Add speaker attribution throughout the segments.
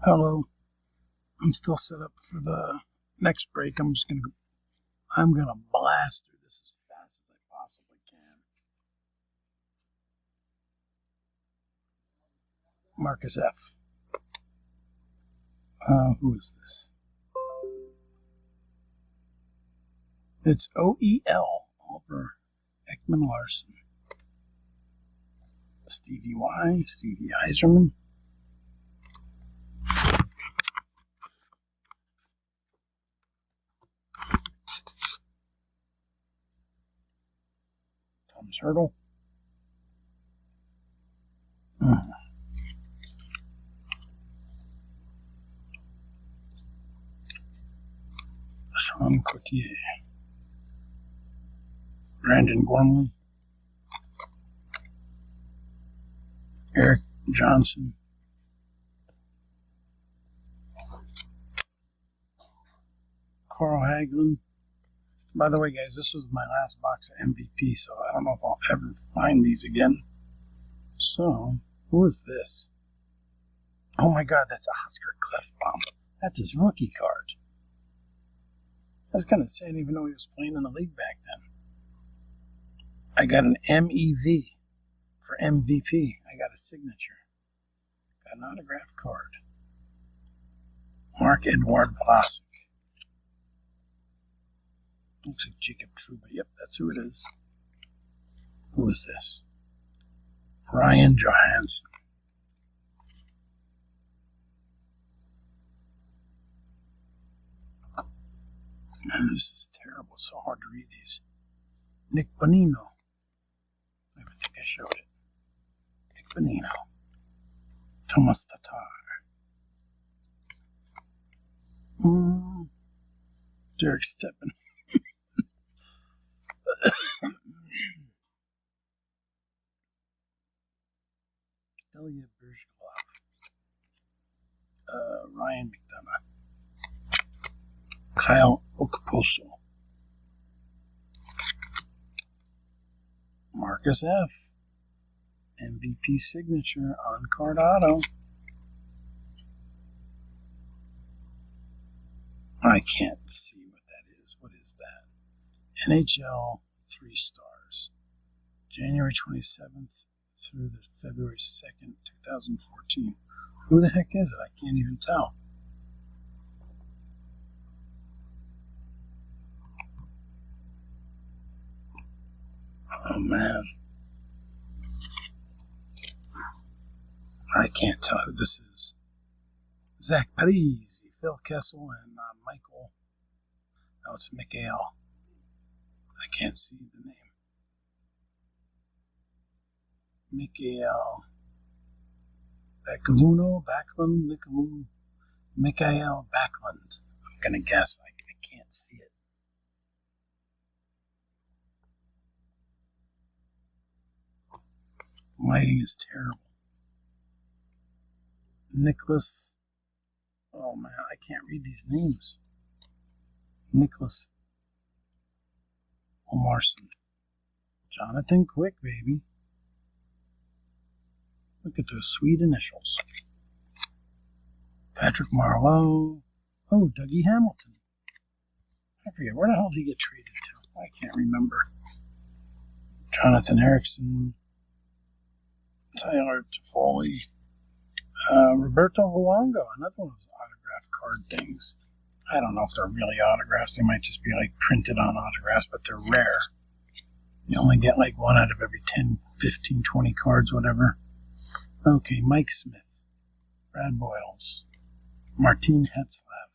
Speaker 1: Hello. I'm still set up for the next break. I'm gonna blast through this as fast as I possibly can. Marcus F. Who is this? It's OEL, Oliver Ekman Larson. Stevie Y, Stevie Eiserman. Thomas Hurdle. Sean Courtier. Brandon Gormley. Eric Johnson. Carl Hagelin. By the way, guys, this was my last box of MVP, so I don't know if I'll ever find these again. So, who is this? Oh my god, that's Oscar Clefbaum. That's his rookie card. I was going to say, I didn't even know he was playing in the league back then. I got an MEV for MVP. I got a signature. Got an autograph card. Marc-Edouard Vlasic. Looks like Jacob Trouba. Yep, that's who it is. Who is this? Ryan Johansson. Man, this is terrible. It's so hard to read these. Nick Bonino. I think I showed it. Nick Bonino. Thomas Tatar. Derek Stepan. Ilya Bershkov. Ryan McDonough. Kyle Okaposo. Marcus F. MVP signature on card auto. I can't see what that is. What is that? NHL 3 stars. January 27th through the February 2nd, 2014. Who the heck is it? I can't even tell. Oh man. I can't tell who this is. Zach Parise, Phil Kessel, and Michael. No, it's Mikhail. I can't see the name. Mikhail Backlund, Mikhail Backlund. I'm gonna guess. I can't see it. Lighting is terrible. Nicholas. Oh man, I can't read these names. Nicholas Omarsson. Jonathan Quick, baby. Look at those sweet initials. Patrick Marleau. Oh, Dougie Hamilton. I forget, where the hell did he get traded to? I can't remember. Jonathan Erickson. Tyler Toffoli. Roberto Luongo, another one of those autograph card things. I don't know if they're really autographs. They might just be like printed on autographs, but they're rare. You only get like one out of every 10, 15, 20 cards, whatever. Okay, Mike Smith. Brad Boyles. Martin Hetzlaff.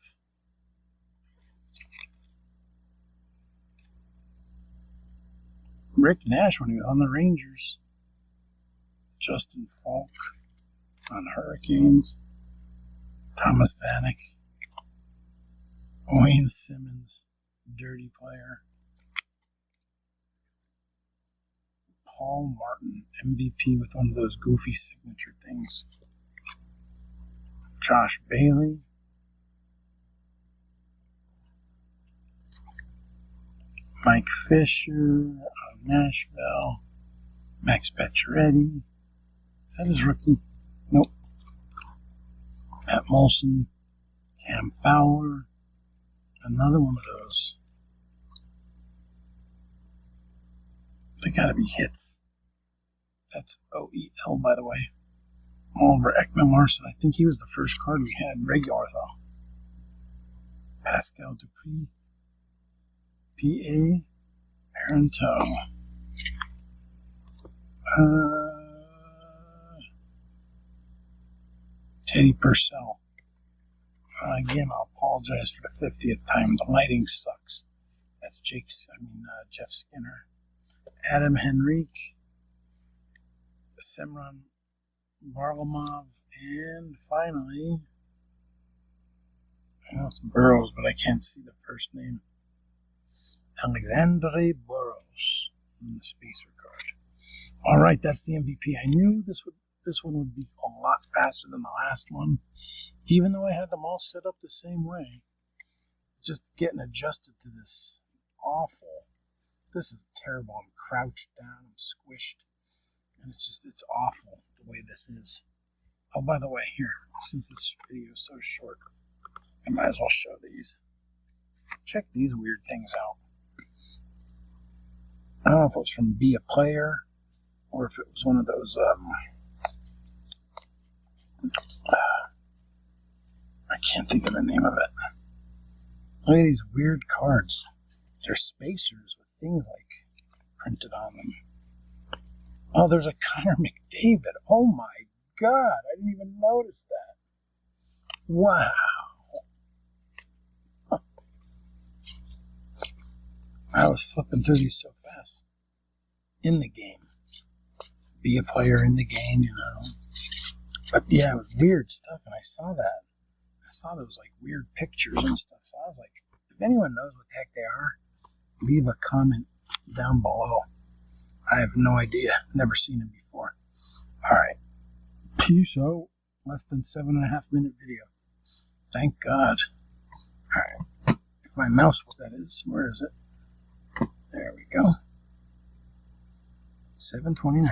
Speaker 1: Rick Nash when he was on the Rangers. Justin Falk on Hurricanes. Thomas Vanek. Wayne Simmons, dirty player. Paul Martin, MVP with one of those goofy signature things. Josh Bailey. Mike Fisher of Nashville. Max Pacioretty. Is that his rookie? Nope. Matt Molson, Cam Fowler, another one of those. They gotta be hits. That's OEL, by the way. Oliver Ekman-Larsson. I think he was the first card we had regular, though. Pascal Dupuis. P.A. Parenteau. Teddy Purcell. Again, I'll apologize for the 50th time. The lighting sucks. That's Jeff Skinner. Adam Henrique. Semyon Varlamov. And finally, I know it's Burroughs, but I can't see the first name. Alexandre Burroughs in the spacer card. All right, that's the MVP. I knew this one would be a lot faster than the last one, even though I had them all set up the same way. Just getting adjusted to this awful. This is terrible. I'm crouched down. I'm squished, and it's awful the way this is. Oh, by the way, here, since this video is so short, I might as well show these. Check these weird things out. I don't know if it was from Be a Player or if it was one of those, I can't think of the name of it. Look at these weird cards. They're spacers with things like printed on them. Oh, there's a Connor McDavid. Oh my God, I didn't even notice that. Wow. I was flipping through these so fast. In the game. Be a player in the game, you know. But yeah, it was weird stuff, and I saw that. I saw those like weird pictures and stuff. So I was like, if anyone knows what the heck they are, leave a comment down below. I have no idea. Never seen them before. Alright. Peace out. Less than 7.5 minute video. Thank God. Alright. If my mouse, that is, where is it? There we go. 7:29.